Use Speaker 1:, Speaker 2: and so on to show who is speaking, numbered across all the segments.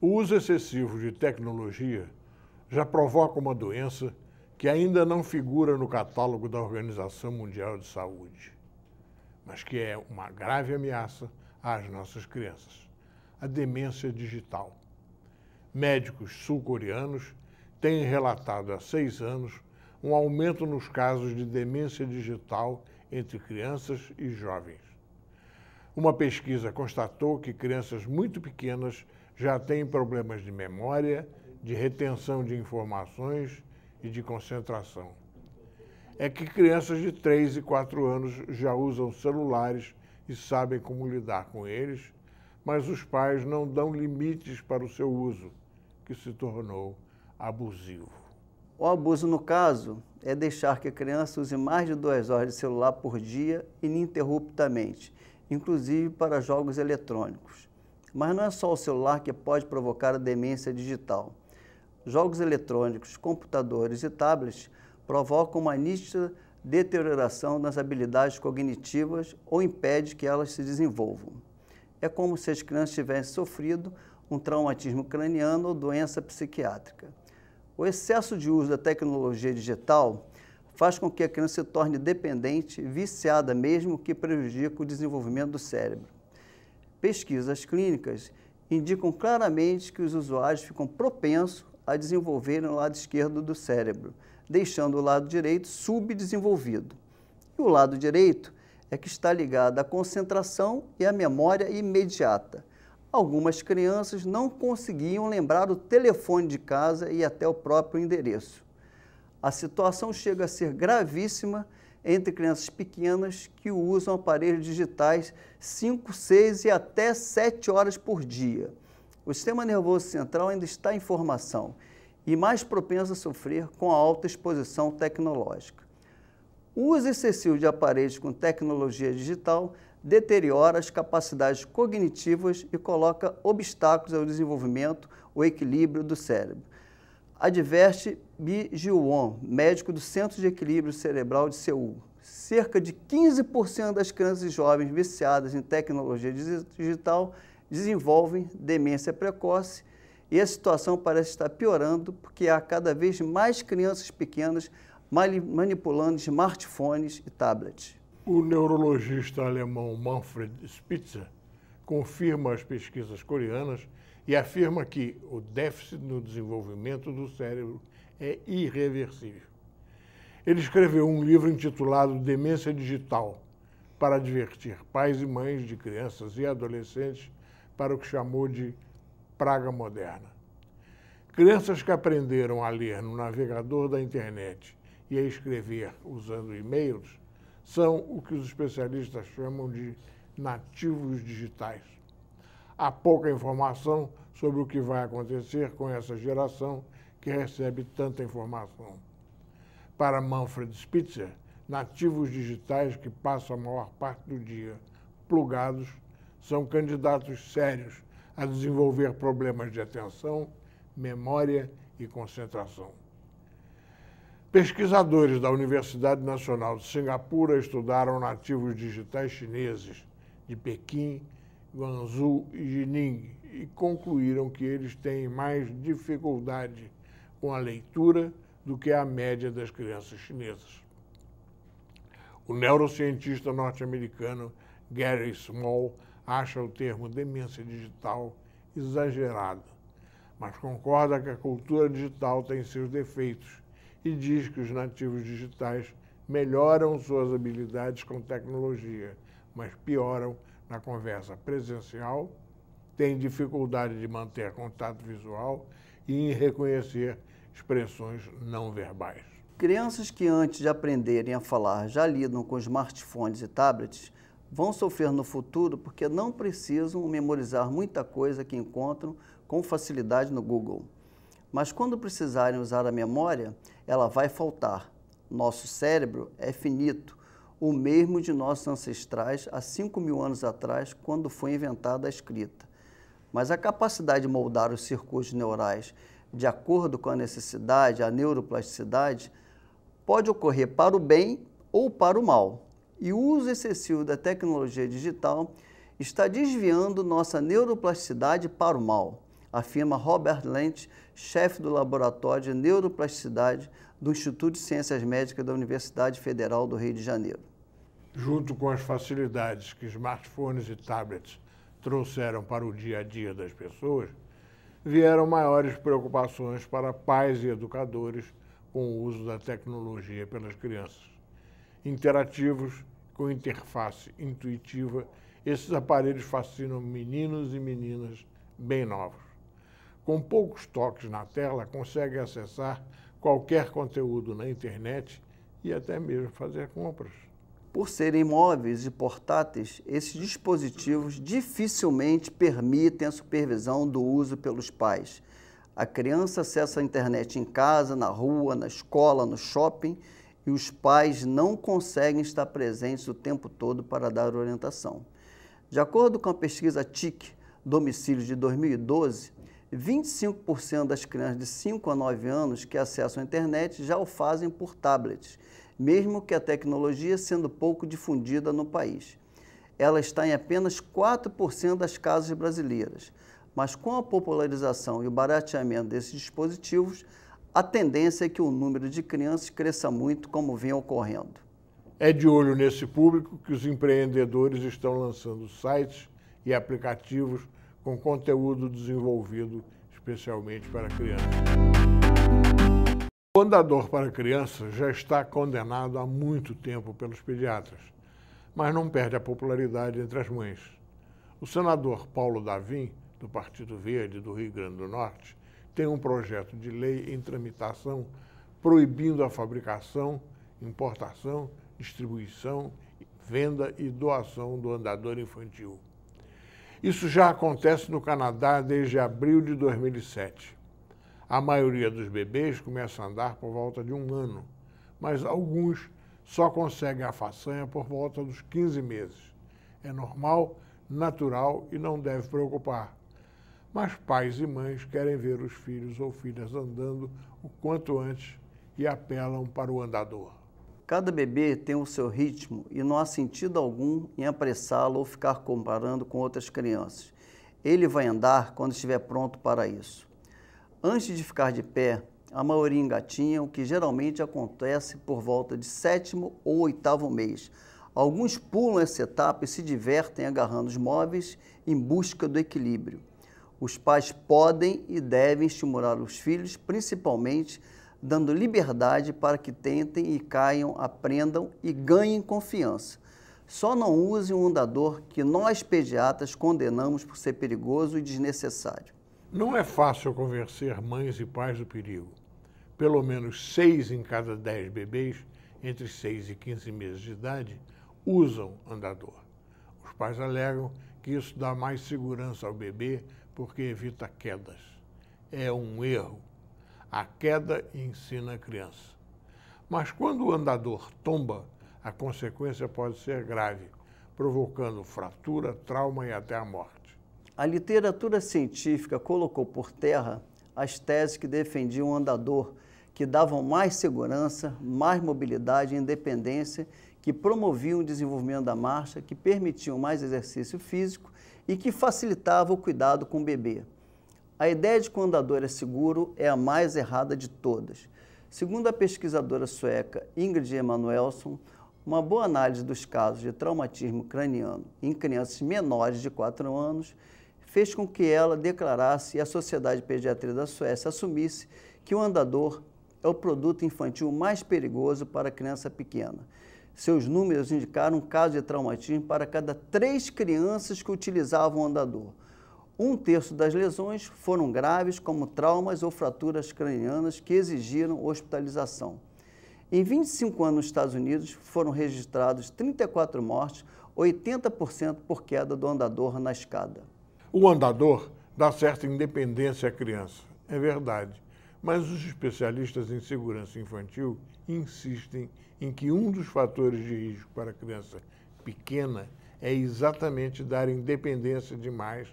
Speaker 1: O uso excessivo de tecnologia já provoca uma doença que ainda não figura no catálogo da Organização Mundial de Saúde, mas que é uma grave ameaça às nossas crianças: a demência digital. Médicos sul-coreanos têm relatado há 6 anos um aumento nos casos de demência digital entre crianças e jovens. Uma pesquisa constatou que crianças muito pequenas já têm problemas de memória, de retenção de informações e de concentração. É que crianças de 3 e 4 anos já usam celulares e sabem como lidar com eles, mas os pais não dão limites para o seu uso, que se tornou abusivo.
Speaker 2: O abuso, no caso, é deixar que a criança use mais de 2 horas de celular por dia ininterruptamente, inclusive para jogos eletrônicos. Mas não é só o celular que pode provocar a demência digital. Jogos eletrônicos, computadores e tablets provocam uma nítida deterioração nas habilidades cognitivas ou impede que elas se desenvolvam. É como se as crianças tivessem sofrido um traumatismo craniano ou doença psiquiátrica. O excesso de uso da tecnologia digital faz com que a criança se torne dependente, viciada mesmo, que prejudica o desenvolvimento do cérebro. Pesquisas clínicas indicam claramente que os usuários ficam propensos a desenvolverem o lado esquerdo do cérebro, deixando o lado direito subdesenvolvido. E o lado direito é que está ligado à concentração e à memória imediata. Algumas crianças não conseguiam lembrar o telefone de casa e até o próprio endereço. A situação chega a ser gravíssima entre crianças pequenas que usam aparelhos digitais 5, 6 e até 7 horas por dia. O sistema nervoso central ainda está em formação e mais propenso a sofrer com a alta exposição tecnológica. O uso excessivo de aparelhos com tecnologia digital deteriora as capacidades cognitivas e coloca obstáculos ao desenvolvimento ou equilíbrio do cérebro. Adverte Bi Ji-won, médico do Centro de Equilíbrio Cerebral de Seul. Cerca de 15% das crianças e jovens viciadas em tecnologia digital desenvolvem demência precoce e a situação parece estar piorando porque há cada vez mais crianças pequenas manipulando smartphones e tablets.
Speaker 1: O neurologista alemão Manfred Spitzer confirma as pesquisas coreanas e afirma que o déficit no desenvolvimento do cérebro é irreversível. Ele escreveu um livro intitulado Demência Digital, para advertir pais e mães de crianças e adolescentes para o que chamou de praga moderna. Crianças que aprenderam a ler no navegador da internet e a escrever usando e-mails são o que os especialistas chamam de nativos digitais. Há pouca informação sobre o que vai acontecer com essa geração que recebe tanta informação. Para Manfred Spitzer, nativos digitais que passam a maior parte do dia plugados são candidatos sérios a desenvolver problemas de atenção, memória e concentração. Pesquisadores da Universidade Nacional de Singapura estudaram nativos digitais chineses de Pequim, Guangzhou e Jining e concluíram que eles têm mais dificuldade com a leitura do que a média das crianças chinesas. O neurocientista norte-americano Gary Small acha o termo demência digital exagerado, mas concorda que a cultura digital tem seus defeitos e diz que os nativos digitais melhoram suas habilidades com tecnologia, mas pioram na conversa presencial, têm dificuldade de manter contato visual e em reconhecer expressões não verbais.
Speaker 2: Crianças que antes de aprenderem a falar já lidam com smartphones e tablets vão sofrer no futuro porque não precisam memorizar muita coisa que encontram com facilidade no Google. Mas quando precisarem usar a memória, ela vai faltar. Nosso cérebro é finito, o mesmo de nossos ancestrais há 5.000 anos atrás, quando foi inventada a escrita. Mas a capacidade de moldar os circuitos neurais de acordo com a necessidade, a neuroplasticidade, pode ocorrer para o bem ou para o mal. E o uso excessivo da tecnologia digital está desviando nossa neuroplasticidade para o mal. afirma Robert Lentz, chefe do Laboratório de Neuroplasticidade do Instituto de Ciências Médicas da Universidade Federal do Rio de Janeiro.
Speaker 1: Junto com as facilidades que smartphones e tablets trouxeram para o dia a dia das pessoas, vieram maiores preocupações para pais e educadores com o uso da tecnologia pelas crianças. Interativos, com interface intuitiva, esses aparelhos fascinam meninos e meninas bem novos. Com poucos toques na tela, conseguem acessar qualquer conteúdo na internet e até mesmo fazer compras.
Speaker 2: Por serem móveis e portáteis, esses dispositivos dificilmente permitem a supervisão do uso pelos pais. A criança acessa a internet em casa, na rua, na escola, no shopping, e os pais não conseguem estar presentes o tempo todo para dar orientação. De acordo com a pesquisa TIC Domicílios de 2012, 25% das crianças de 5 a 9 anos que acessam a internet já o fazem por tablets, mesmo que a tecnologia sendo pouco difundida no país. Ela está em apenas 4% das casas brasileiras, mas com a popularização e o barateamento desses dispositivos, a tendência é que o número de crianças cresça muito, como vem ocorrendo.
Speaker 1: É de olho nesse público que os empreendedores estão lançando sites e aplicativos com conteúdo desenvolvido especialmente para crianças. O andador para crianças já está condenado há muito tempo pelos pediatras, mas não perde a popularidade entre as mães. O senador Paulo Davim, do Partido Verde do Rio Grande do Norte, tem um projeto de lei em tramitação proibindo a fabricação, importação, distribuição, venda e doação do andador infantil. Isso já acontece no Canadá desde abril de 2007. A maioria dos bebês começa a andar por volta de 1 ano, mas alguns só conseguem a façanha por volta dos 15 meses. É normal, natural e não deve preocupar. Mas pais e mães querem ver os filhos ou filhas andando o quanto antes e apelam para o andador.
Speaker 2: Cada bebê tem o seu ritmo e não há sentido algum em apressá-lo ou ficar comparando com outras crianças. Ele vai andar quando estiver pronto para isso. Antes de ficar de pé, a maioria engatinha, o que geralmente acontece por volta de 7º ou 8º mês. Alguns pulam essa etapa e se divertem agarrando os móveis em busca do equilíbrio. Os pais podem e devem estimular os filhos, principalmente dando liberdade para que tentem e caiam, aprendam e ganhem confiança. Só não usem um andador que nós pediatras condenamos por ser perigoso e desnecessário.
Speaker 1: Não é fácil convencer mães e pais do perigo. Pelo menos 6 em cada 10 bebês, entre 6 e 15 meses de idade, usam andador. Os pais alegam que isso dá mais segurança ao bebê porque evita quedas. É um erro. A queda ensina a criança. Mas quando o andador tomba, a consequência pode ser grave, provocando fratura, trauma e até a morte.
Speaker 2: A literatura científica colocou por terra as teses que defendiam o andador, que davam mais segurança, mais mobilidade e independência, que promoviam o desenvolvimento da marcha, que permitiam mais exercício físico e que facilitavam o cuidado com o bebê. A ideia de que o andador é seguro é a mais errada de todas. Segundo a pesquisadora sueca Ingrid Emanuelsson, uma boa análise dos casos de traumatismo craniano em crianças menores de 4 anos fez com que ela declarasse e a Sociedade de Pediatria da Suécia assumisse que o andador é o produto infantil mais perigoso para a criança pequena. Seus números indicaram um caso de traumatismo para cada 3 crianças que utilizavam o andador. 1/3 das lesões foram graves, como traumas ou fraturas cranianas que exigiram hospitalização. Em 25 anos nos Estados Unidos, foram registrados 34 mortes, 80% por queda do andador na escada.
Speaker 1: O andador dá certa independência à criança, é verdade, mas os especialistas em segurança infantil insistem em que um dos fatores de risco para a criança pequena é exatamente dar independência demais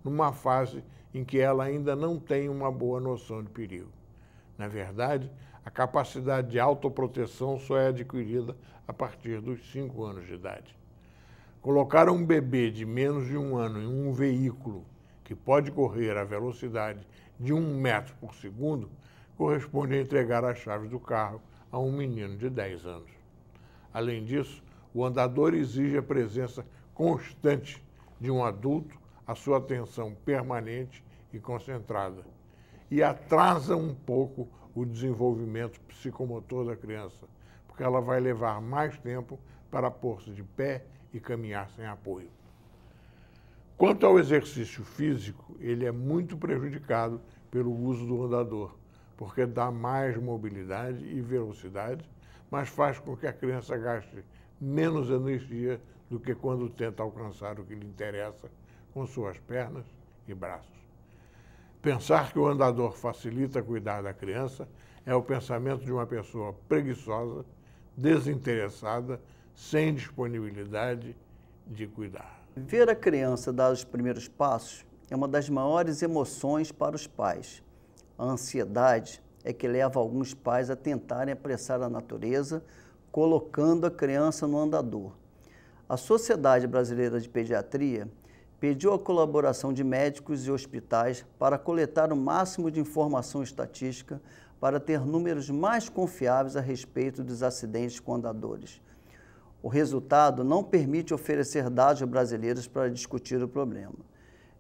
Speaker 1: numa fase em que ela ainda não tem uma boa noção de perigo. Na verdade, a capacidade de autoproteção só é adquirida a partir dos 5 anos de idade. Colocar um bebê de menos de 1 ano em um veículo que pode correr à velocidade de 1 metro por segundo, corresponde a entregar as chaves do carro a um menino de 10 anos. Além disso, o andador exige a presença constante de um adulto, a sua atenção permanente e concentrada, e atrasa um pouco o desenvolvimento psicomotor da criança, porque ela vai levar mais tempo para pôr-se de pé e caminhar sem apoio. Quanto ao exercício físico, ele é muito prejudicado pelo uso do andador, porque dá mais mobilidade e velocidade, mas faz com que a criança gaste menos energia do que quando tenta alcançar o que lhe interessa com suas pernas e braços. Pensar que o andador facilita cuidar da criança é o pensamento de uma pessoa preguiçosa, desinteressada, sem disponibilidade de cuidar.
Speaker 2: Ver a criança dar os primeiros passos é uma das maiores emoções para os pais. A ansiedade é que leva alguns pais a tentarem apressar a natureza, colocando a criança no andador. A Sociedade Brasileira de Pediatria pediu a colaboração de médicos e hospitais para coletar o máximo de informação estatística para ter números mais confiáveis a respeito dos acidentes com andadores. O resultado não permite oferecer dados brasileiros para discutir o problema.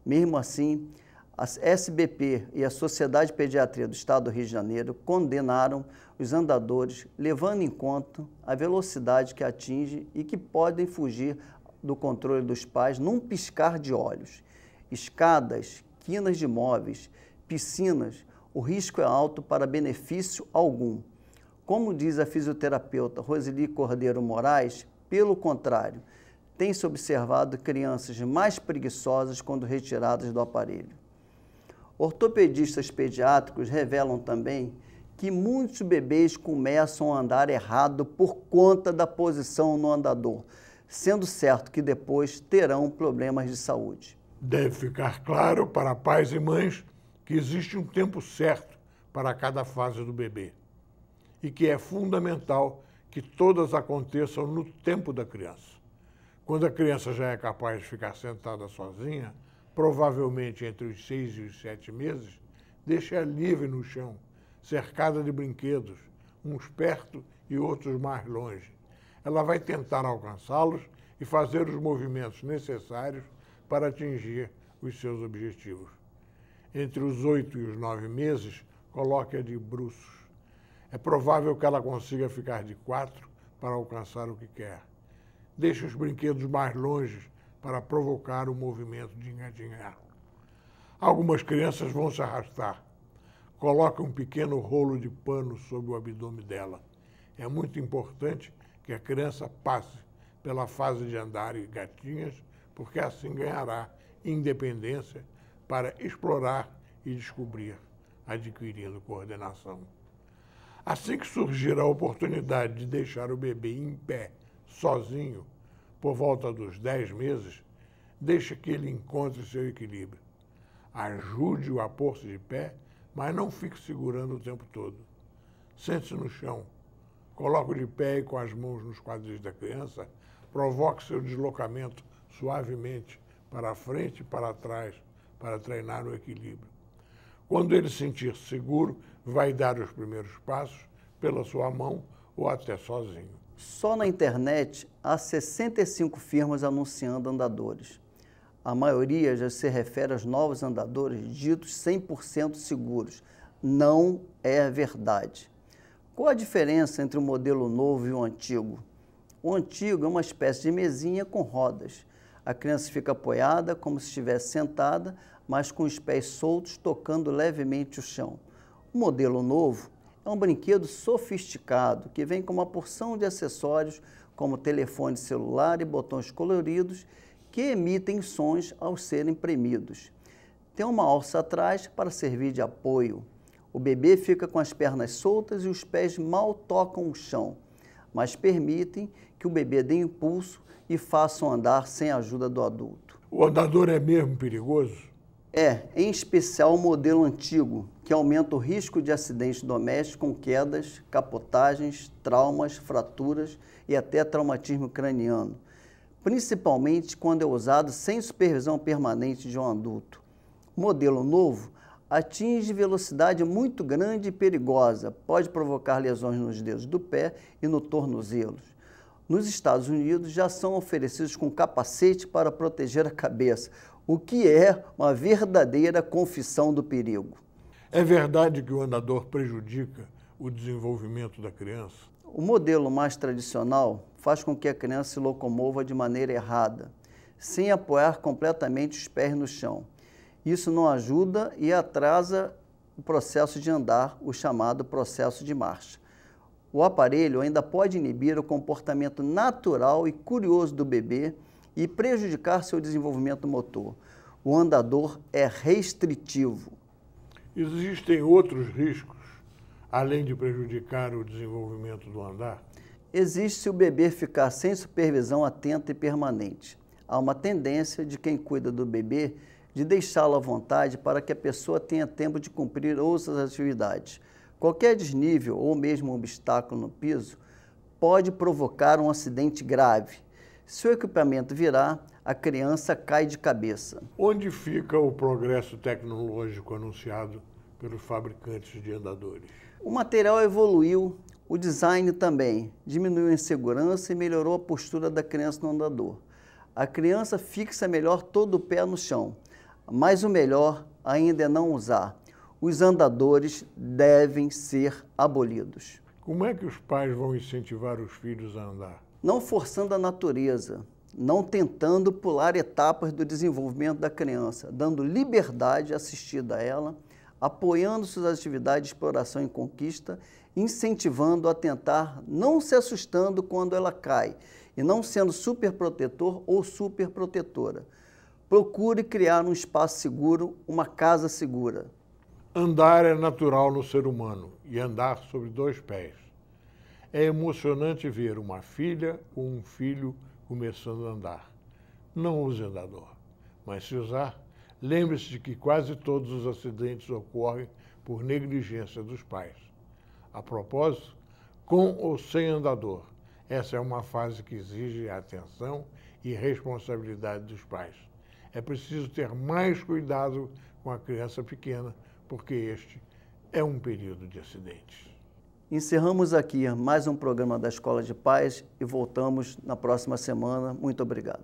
Speaker 2: Mesmo assim, a SBP e a Sociedade de Pediatria do Estado do Rio de Janeiro condenaram os andadores, levando em conta a velocidade que atinge e que podem fugir do controle dos pais num piscar de olhos. Escadas, quinas de móveis, piscinas, o risco é alto para benefício algum. Como diz a fisioterapeuta Roseli Cordeiro Moraes, pelo contrário, tem-se observado crianças mais preguiçosas quando retiradas do aparelho. Ortopedistas pediátricos revelam também que muitos bebês começam a andar errado por conta da posição no andador, sendo certo que depois terão problemas de saúde.
Speaker 1: Deve ficar claro para pais e mães que existe um tempo certo para cada fase do bebê e que é fundamental que todas aconteçam no tempo da criança. Quando a criança já é capaz de ficar sentada sozinha, provavelmente entre os 6 e os 7 meses, deixe-a livre no chão, cercada de brinquedos, uns perto e outros mais longe. Ela vai tentar alcançá-los e fazer os movimentos necessários para atingir os seus objetivos. Entre os 8 e os 9 meses, coloque-a de bruços. É provável que ela consiga ficar de 4 para alcançar o que quer. Deixe os brinquedos mais longe para provocar o movimento de engatinhar. Algumas crianças vão se arrastar. Coloque um pequeno rolo de pano sobre o abdômen dela. É muito importante que a criança passe pela fase de andar e gatinhas, porque assim ganhará independência para explorar e descobrir, adquirindo coordenação. Assim que surgir a oportunidade de deixar o bebê em pé, sozinho, por volta dos 10 meses, deixe que ele encontre seu equilíbrio. Ajude-o a pôr-se de pé, mas não fique segurando o tempo todo. Sente-se no chão, coloque-o de pé e com as mãos nos quadris da criança, provoque seu deslocamento suavemente para frente e para trás, para treinar o equilíbrio. Quando ele se sentir seguro, vai dar os primeiros passos pela sua mão ou até sozinho.
Speaker 2: Só na internet há 65 firmas anunciando andadores. A maioria já se refere aos novos andadores ditos 100% seguros. Não é verdade. Qual a diferença entre o modelo novo e o antigo? O antigo é uma espécie de mesinha com rodas. A criança fica apoiada como se estivesse sentada, mas com os pés soltos tocando levemente o chão. O modelo novo é um brinquedo sofisticado que vem com uma porção de acessórios como telefone celular e botões coloridos que emitem sons ao serem premidos. Tem uma alça atrás para servir de apoio. O bebê fica com as pernas soltas e os pés mal tocam o chão, mas permitem que o bebê dê impulso e façam andar sem a ajuda do adulto.
Speaker 1: O andador é mesmo perigoso?
Speaker 2: É, em especial o modelo antigo, que aumenta o risco de acidentes domésticos com quedas, capotagens, traumas, fraturas e até traumatismo craniano, principalmente quando é usado sem supervisão permanente de um adulto. O modelo novo atinge velocidade muito grande e perigosa, pode provocar lesões nos dedos do pé e no tornozelo. Nos Estados Unidos já são oferecidos com capacete para proteger a cabeça, o que é uma verdadeira confissão do perigo.
Speaker 1: É verdade que o andador prejudica o desenvolvimento da criança?
Speaker 2: O modelo mais tradicional faz com que a criança se locomova de maneira errada, sem apoiar completamente os pés no chão. Isso não ajuda e atrasa o processo de andar, o chamado processo de marcha. O aparelho ainda pode inibir o comportamento natural e curioso do bebê e prejudicar seu desenvolvimento motor. O andador é restritivo.
Speaker 1: Existem outros riscos, além de prejudicar o desenvolvimento do andar?
Speaker 2: Existe se o bebê ficar sem supervisão atenta e permanente. Há uma tendência de quem cuida do bebê de deixá-lo à vontade para que a pessoa tenha tempo de cumprir outras atividades. Qualquer desnível ou mesmo um obstáculo no piso pode provocar um acidente grave. Se o equipamento virar, a criança cai de cabeça.
Speaker 1: Onde fica o progresso tecnológico anunciado pelos fabricantes de andadores?
Speaker 2: O material evoluiu, o design também, diminuiu a insegurança e melhorou a postura da criança no andador. A criança fixa melhor todo o pé no chão, mas o melhor ainda é não usar. Os andadores devem ser abolidos.
Speaker 1: Como é que os pais vão incentivar os filhos a andar?
Speaker 2: Não forçando a natureza, não tentando pular etapas do desenvolvimento da criança, dando liberdade assistida a ela, apoiando suas atividades de exploração e conquista, incentivando a tentar, não se assustando quando ela cai, e não sendo superprotetor ou superprotetora. Procure criar um espaço seguro, uma casa segura.
Speaker 1: Andar é natural no ser humano e andar sobre dois pés. É emocionante ver uma filha ou um filho começando a andar. Não use andador, mas se usar, lembre-se de que quase todos os acidentes ocorrem por negligência dos pais. A propósito, com ou sem andador, essa é uma fase que exige atenção e responsabilidade dos pais. É preciso ter mais cuidado com a criança pequena, porque este é um período de acidentes.
Speaker 2: Encerramos aqui mais um programa da Escola de Pais e voltamos na próxima semana. Muito obrigado.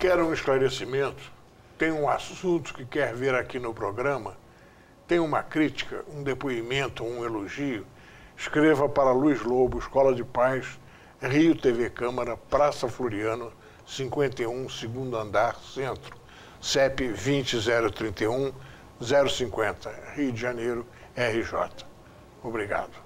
Speaker 1: Quer um esclarecimento? Tem um assunto que quer ver aqui no programa? Tem uma crítica, um depoimento, um elogio? Escreva para Luiz Lobo, Escola de Pais, Rio TV Câmara, Praça Floriano, 51, segundo andar, Centro, CEP 20031 050, Rio de Janeiro, RJ. Obrigado.